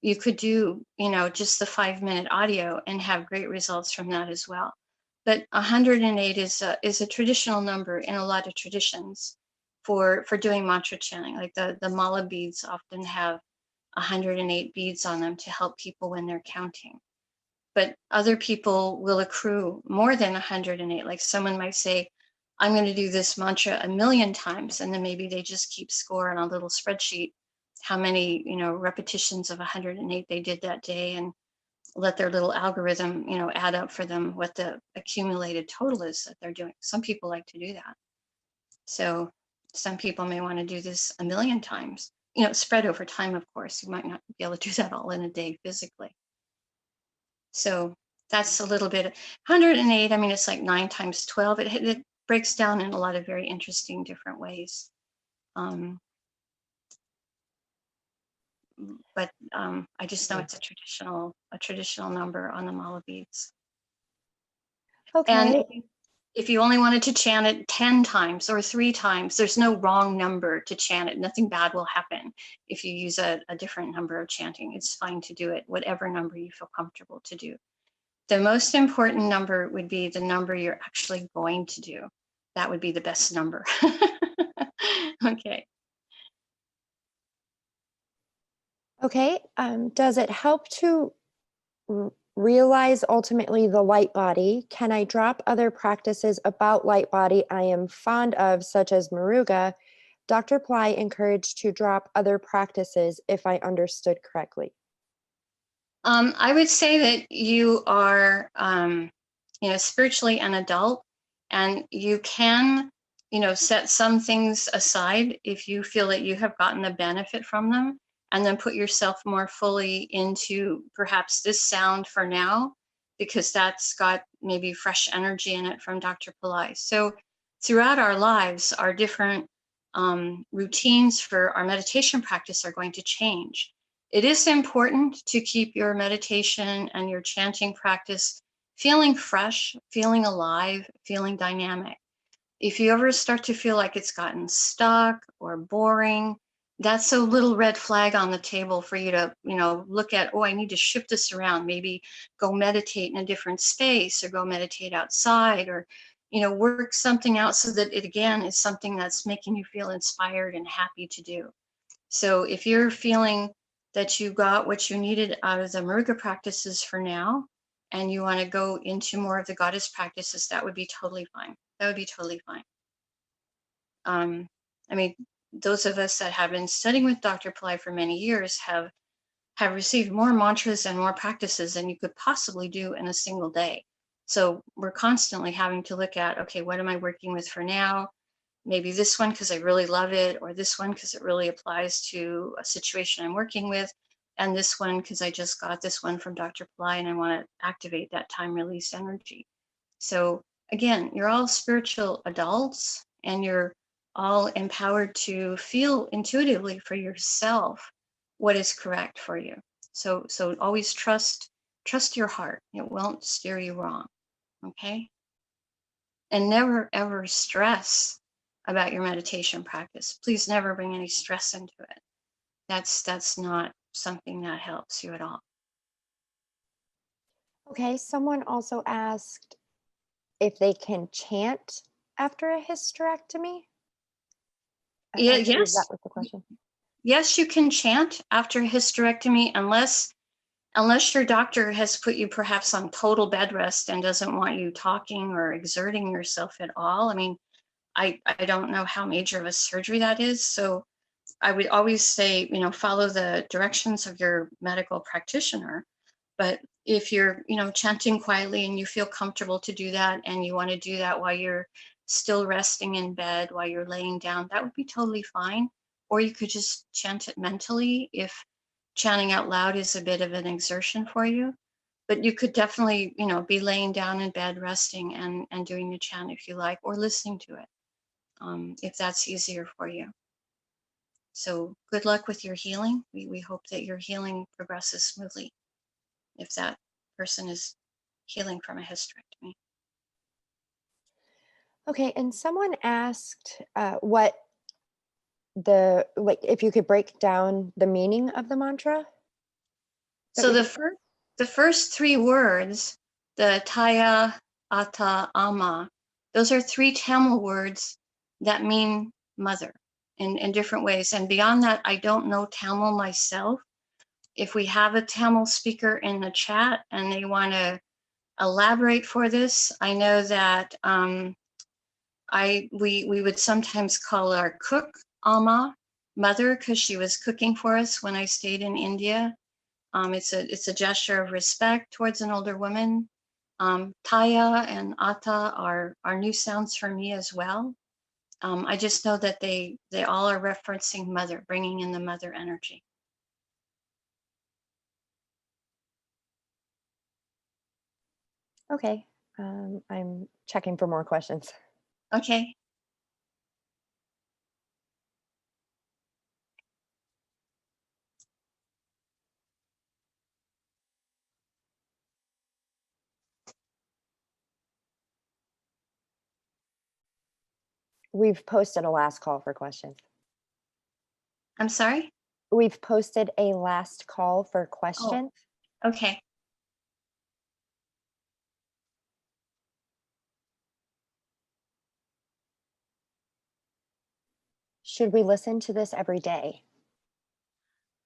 you could do, just the 5-minute audio and have great results from that as well. But 108 is a traditional number in a lot of traditions for doing mantra chanting. Like the mala beads often have 108 beads on them to help people when they're counting. But other people will accrue more than 108. Like someone might say, I'm going to do this mantra 1,000,000 times, and then maybe they just keep score on a little spreadsheet how many repetitions of 108 they did that day, and let their little algorithm add up for them what the accumulated total is that they're doing. Some people like to do that. So some people may want to do this 1,000,000 times, spread over time. Of course, you might not be able to do that all in a day physically. So that's a little bit. 108, I mean, it's like 9 times 12. It breaks down in a lot of very interesting different ways. But I just know it's a traditional number on the mala beads. Okay. And if you only wanted to chant it 10 times or 3 times, there's no wrong number to chant it. Nothing bad will happen if you use a different number of chanting. It's fine to do it, whatever number you feel comfortable to do. The most important number would be the number you're actually going to do. That would be the best number. Okay. Okay, does it help to realize ultimately the light body? Can I drop other practices about light body I am fond of, such as Muruga? Dr. Pillai encouraged to drop other practices, if I understood correctly. I would say that you are, spiritually an adult, and you can, set some things aside if you feel that you have gotten the benefit from them, and then put yourself more fully into perhaps this sound for now, because that's got maybe fresh energy in it from Dr. Pillai. So throughout our lives, our different routines for our meditation practice are going to change. It is important to keep your meditation and your chanting practice feeling fresh, feeling alive, feeling dynamic. If you ever start to feel like it's gotten stuck or boring, that's a little red flag on the table for you to, look at, oh, I need to shift this around, maybe go meditate in a different space, or go meditate outside, or, work something out so that it again is something that's making you feel inspired and happy to do. So if you're feeling that you got what you needed out of the Muruga practices for now, and you want to go into more of the goddess practices, that would be totally fine. That would be totally fine. I mean, those of us that have been studying with Dr. Pillai for many years have received more mantras and more practices than you could possibly do in a single day. So we're constantly having to look at, okay, what am I working with for now? Maybe this one because I really love it, or this one because it really applies to a situation I'm working with, and this one because I just got this one from Dr. Pillai and I want to activate that time release energy. So again, you're all spiritual adults, and you're all empowered to feel intuitively for yourself what is correct for you. So always trust your heart. It won't steer you wrong. Okay? And never ever stress about your meditation practice. Please never bring any stress into it. That's not something that helps you at all. Okay, someone also asked if they can chant after a hysterectomy. Yeah, I believe that yes. was the question. Yes, you can chant after hysterectomy unless your doctor has put you perhaps on total bed rest and doesn't want you talking or exerting yourself at all. I mean, I don't know how major of a surgery that is. So I would always say, follow the directions of your medical practitioner. But if you're, chanting quietly and you feel comfortable to do that and you want to do that while you're still resting in bed, while you're laying down, that would be totally fine. Or you could just chant it mentally if chanting out loud is a bit of an exertion for you. But you could definitely, be laying down in bed, resting and doing the chant if you like, or listening to it, if that's easier for you. So good luck with your healing. We hope that your healing progresses smoothly if that person is healing from a hysterectomy. Okay, and someone asked what if you could break down the meaning of the mantra. So the first three words, the Taya, Ata, Ama, those are three Tamil words that mean mother in different ways. And beyond that, I don't know Tamil myself. If we have a Tamil speaker in the chat and they want to elaborate for this, I know that we would sometimes call our cook Amma, mother, because she was cooking for us when I stayed in India. It's a gesture of respect towards an older woman. Taya and Ata are new sounds for me as well. I just know that they all are referencing mother, bringing in the mother energy. Okay, I'm checking for more questions. Okay. We've posted a last call for questions. I'm sorry? We've posted a last call for Oh, questions. okay. Should we listen to this every day?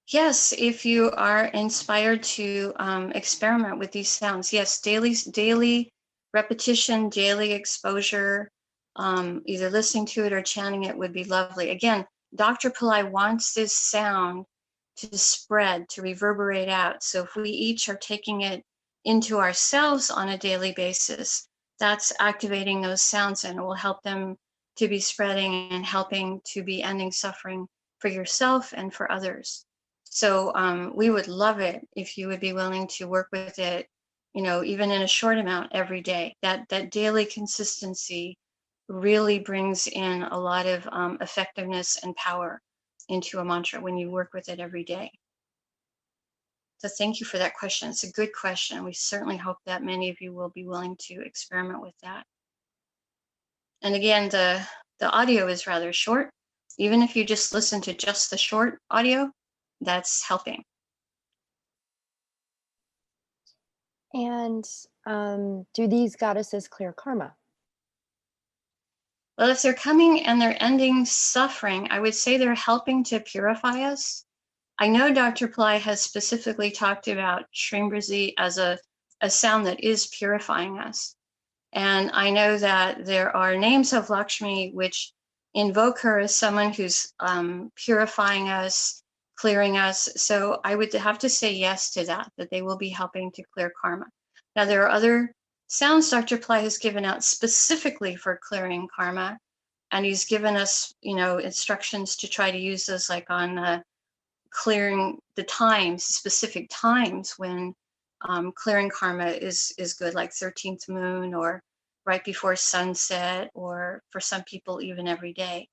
Yes, if you are inspired to experiment with these sounds, yes, daily repetition, daily exposure, either listening to it or chanting it would be lovely. Again, Dr. Pillai wants this sound to spread, to reverberate out. So if we each are taking it into ourselves on a daily basis, that's activating those sounds and it will help them to be spreading and helping to be ending suffering for yourself and for others. So we would love it if you would be willing to work with it, even in a short amount every day. That daily consistency really brings in a lot of effectiveness and power into a mantra when you work with it every day. So thank you for that question. It's a good question. We certainly hope that many of you will be willing to experiment with that. And again, the audio is rather short. Even if you just listen to just the short audio, that's helping. And do these goddesses clear karma? Well, if they're coming and they're ending suffering, I would say they're helping to purify us. I know Dr. Pillai has specifically talked about Shrimbrzi as a sound that is purifying us. And I know that there are names of Lakshmi which invoke her as someone who's purifying us, clearing us. So I would have to say yes to that they will be helping to clear karma. Now, there are other sounds Dr. Pillai has given out specifically for clearing karma. And he's given us, instructions to try to use those like on clearing the times, specific times when clearing karma is good, like 13th moon or right before sunset, or for some people even every day.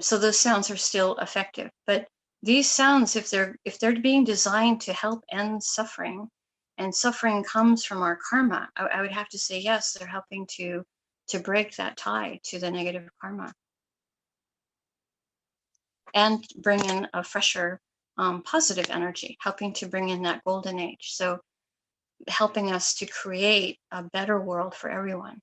So those sounds are still effective. But these sounds, if they're being designed to help end suffering, and suffering comes from our karma, I would have to say yes, they're helping to break that tie to the negative karma and bring in a fresher positive energy, helping to bring in that golden age. So helping us to create a better world for everyone.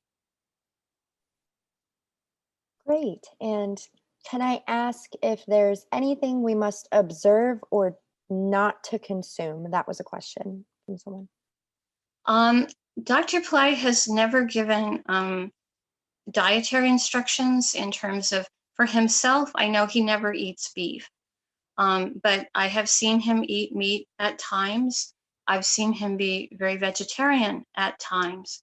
Great. And Can I ask if there's anything we must observe or not to consume? That was a question from someone. Dr. Pillai has never given dietary instructions in terms of, for himself, I know he never eats beef. But I have seen him eat meat at times. I've seen him be very vegetarian at times.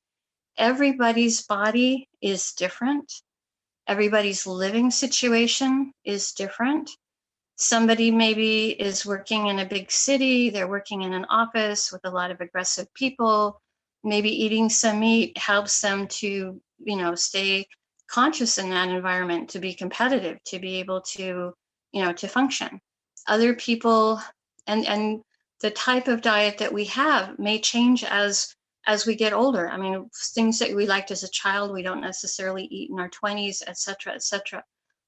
Everybody's body is different. Everybody's living situation is different. Somebody maybe is working in a big city, they're working in an office with a lot of aggressive people. Maybe eating some meat helps them to, stay conscious in that environment, to be competitive, to be able to, to function. Other people, and the type of diet that we have may change as we get older. I mean, things that we liked as a child, we don't necessarily eat in our 20s, et cetera, et cetera.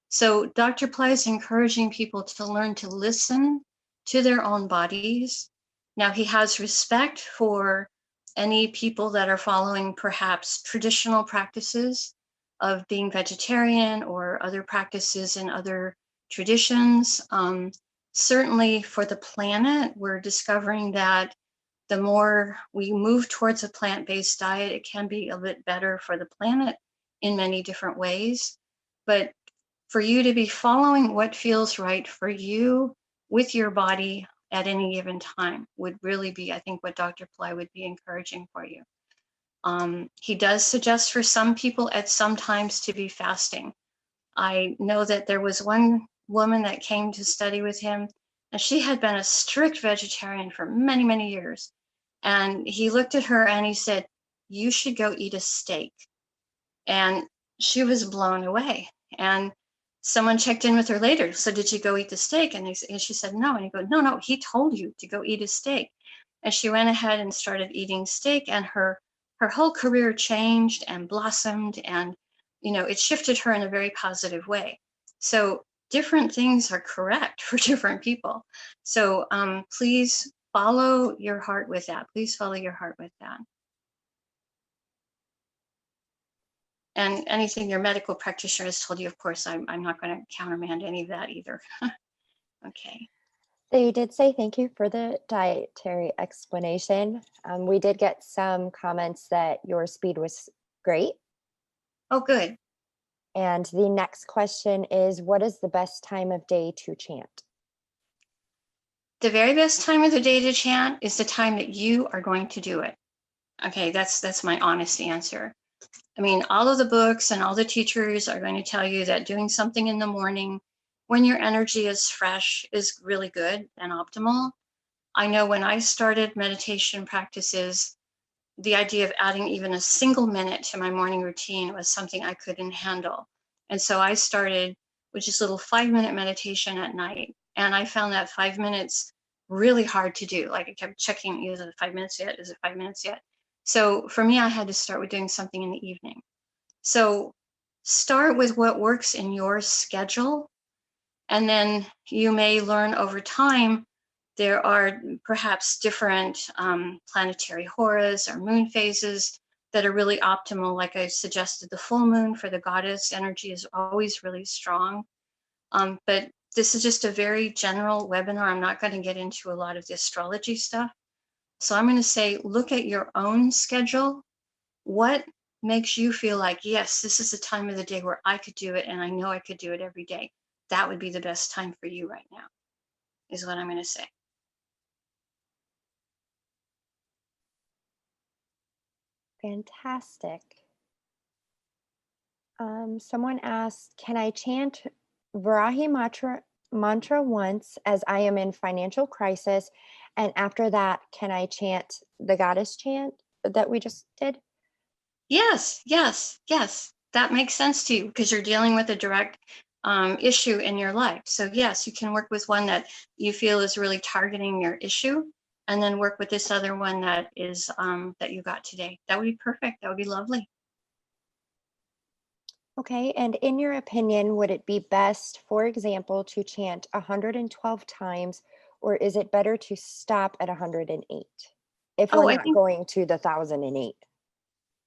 So Dr. Pillai is encouraging people to learn to listen to their own bodies. Now, he has respect for any people that are following perhaps traditional practices of being vegetarian or other practices in other traditions. Certainly for the planet, we're discovering that the more we move towards a plant-based diet, it can be a bit better for the planet in many different ways. But for you to be following what feels right for you with your body at any given time would really be, I think, what Dr. Pillai would be encouraging for you. He does suggest for some people at some times to be fasting. I know that there was one woman that came to study with him, and she had been a strict vegetarian for many, many years. And he looked at her and he said, "You should go eat a steak." And she was blown away. And someone checked in with her later. "So did you go eat the steak?" And she said, "No." And he goes, "No, he told you to go eat a steak." And she went ahead and started eating steak, and her whole career changed and blossomed, and it shifted her in a very positive way. So different things are correct for different people. So please follow your heart with that. Please follow your heart with that. And anything your medical practitioner has told you, of course, I'm not going to countermand any of that either. Okay. They did say thank you for the dietary explanation. We did get some comments that your speed was great. Oh, good. And the next question is, what is the best time of day to chant? The very best time of the day to chant is the time that you are going to do it. Okay, that's my honest answer. I mean, all of the books and all the teachers are going to tell you that doing something in the morning when your energy is fresh is really good and optimal. I know when I started meditation practices, the idea of adding even a single minute to my morning routine was something I couldn't handle. And so I started with just a little 5-minute meditation at night. And I found that 5 minutes really hard to do. Like I kept checking, is it 5 minutes yet? Is it 5 minutes yet? So for me, I had to start with doing something in the evening. So start with what works in your schedule. And then you may learn over time, there are perhaps different planetary horas or moon phases that are really optimal. Like I suggested, the full moon for the goddess energy is always really strong. But this is just a very general webinar. I'm not going to get into a lot of the astrology stuff. So I'm going to say, look at your own schedule. What makes you feel like, yes, this is the time of the day where I could do it, and I know I could do it every day. That would be the best time for you right now, is what I'm going to say. Fantastic. Someone asked, can I chant Varahi mantra once as I am in financial crisis? And after that, can I chant the goddess chant that we just did? Yes. That makes sense to you because you're dealing with a direct issue in your life. So yes, you can work with one that you feel is really targeting your issue, and then work with this other one that is that you got today. That would be perfect. That would be lovely. Okay, and in your opinion, would it be best, for example, to chant 112 times, or is it better to stop at 108 if we're not going to the 1008?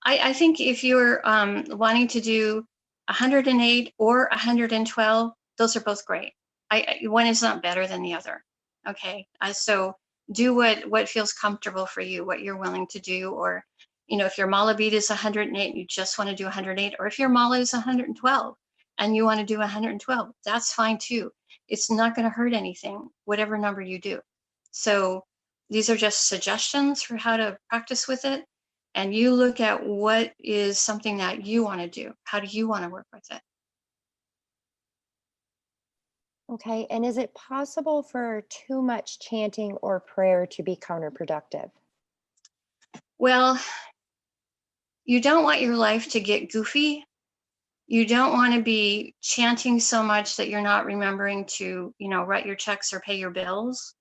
I think if you're wanting to do 108 or 112, those are both great. One is not better than the other. Okay, so do what feels comfortable for you, what you're willing to do, or if your mala bead is 108, you just want to do 108, or if your mala is 112 and you want to do 112, that's fine too. It's not going to hurt anything, whatever number you do. So these are just suggestions for how to practice with it. And you look at what is something that you want to do. How do you want to work with it? Okay, and is it possible for too much chanting or prayer to be counterproductive? Well, you don't want your life to get goofy. You don't want to be chanting so much that you're not remembering to, write your checks or pay your bills.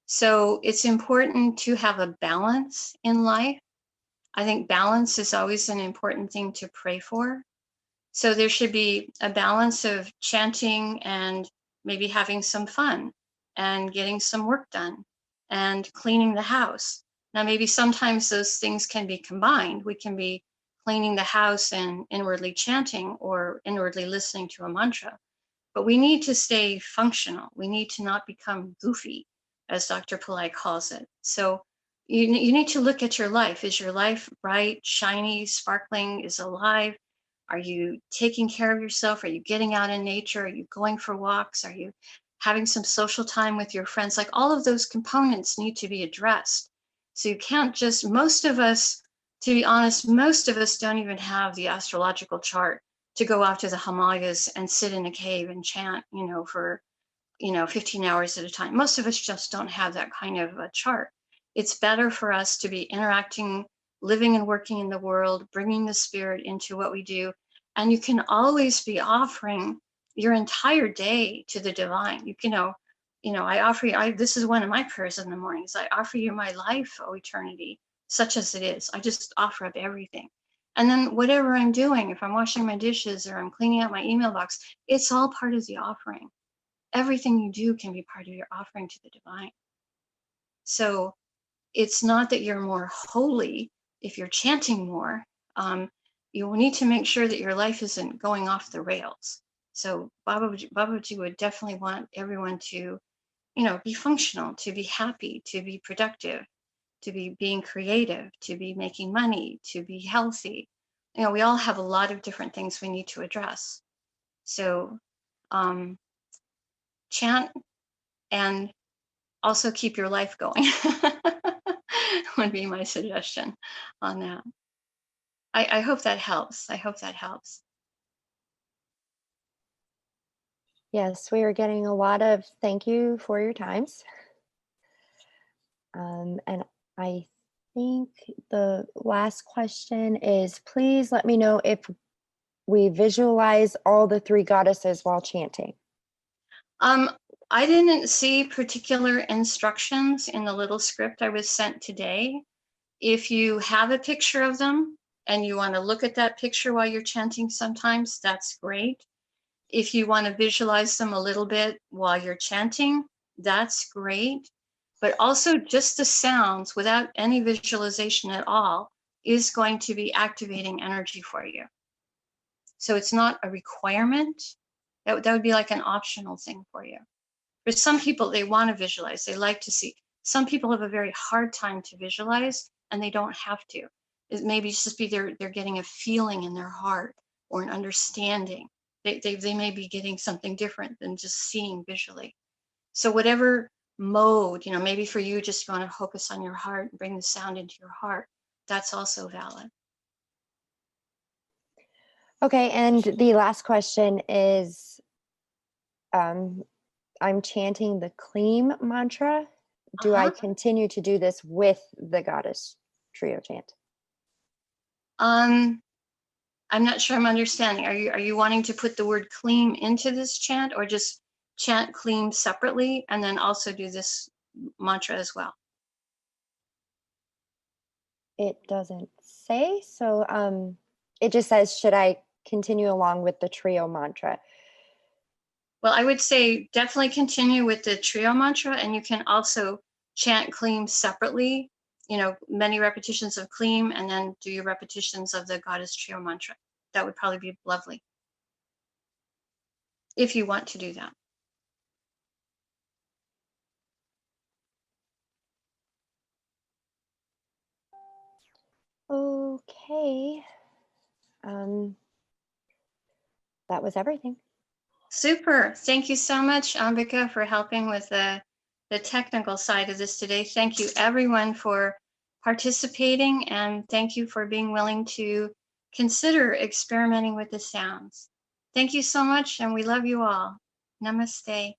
So it's important to have a balance in life. I think balance is always an important thing to pray for. So there should be a balance of chanting and maybe having some fun and getting some work done and cleaning the house. Now, maybe sometimes those things can be combined. We can be cleaning the house and inwardly chanting or inwardly listening to a mantra. But we need to stay functional. We need to not become goofy, as Dr. Pillai calls it. So you need to look at your life. Is your life bright, shiny, sparkling, is alive? Are you taking care of yourself? Are you getting out in nature? Are you going for walks? Are you having some social time with your friends? Like, all of those components need to be addressed. So you can't just, most of us, to be honest, most of us don't even have the astrological chart to go out to the Himalayas and sit in a cave and chant, for 15 hours at a time. Most of us just don't have that kind of a chart. It's better for us to be interacting, living and working in the world, bringing the spirit into what we do. And you can always be offering your entire day to the divine. I offer you, this is one of my prayers in the mornings. I offer you my life, O eternity, such as it is. I just offer up everything. And then whatever I'm doing, if I'm washing my dishes or I'm cleaning out my email box, it's all part of the offering. Everything you do can be part of your offering to the divine. So it's not that you're more holy if you're chanting more. You will need to make sure that your life isn't going off the rails. So Babaji would definitely want everyone to, be functional, to be happy, to be productive, to be being creative, to be making money, to be healthy. We all have a lot of different things we need to address. So chant and also keep your life going would be my suggestion on that. I hope that helps. I hope that helps. Yes, we are getting a lot of thank you for your times. And I think the last question is, please let me know if we visualize all the three goddesses while chanting. I didn't see particular instructions in the little script I was sent today. If you have a picture of them and you want to look at that picture while you're chanting sometimes, that's great. If you want to visualize them a little bit while you're chanting, that's great. But also just the sounds without any visualization at all is going to be activating energy for you. So it's not a requirement. That would be like an optional thing for you. For some people, they want to visualize, they like to see. Some people have a very hard time to visualize and they don't have to. It maybe just be they're getting a feeling in their heart or an understanding. They may be getting something different than just seeing visually. So whatever mode, maybe for you, just want to focus on your heart and bring the sound into your heart. That's also valid. Okay, and the last question is, I'm chanting the Kleem mantra. Do I continue to do this with the goddess trio chant? I'm not sure I'm understanding. Are you wanting to put the word Kleem into this chant, or just chant Kleem separately and then also do this mantra as well? It doesn't say. So it just says, should I continue along with the trio mantra? Well, I would say definitely continue with the trio mantra, and you can also chant Kleem separately, many repetitions of Kleem, and then do your repetitions of the goddess trio mantra. That would probably be lovely. if you want to do that. Okay. That was everything. Super. Thank you so much, Ambika, for helping with the technical side of this today. Thank you, everyone, for participating, and thank you for being willing to consider experimenting with the sounds. Thank you so much, and we love you all. Namaste.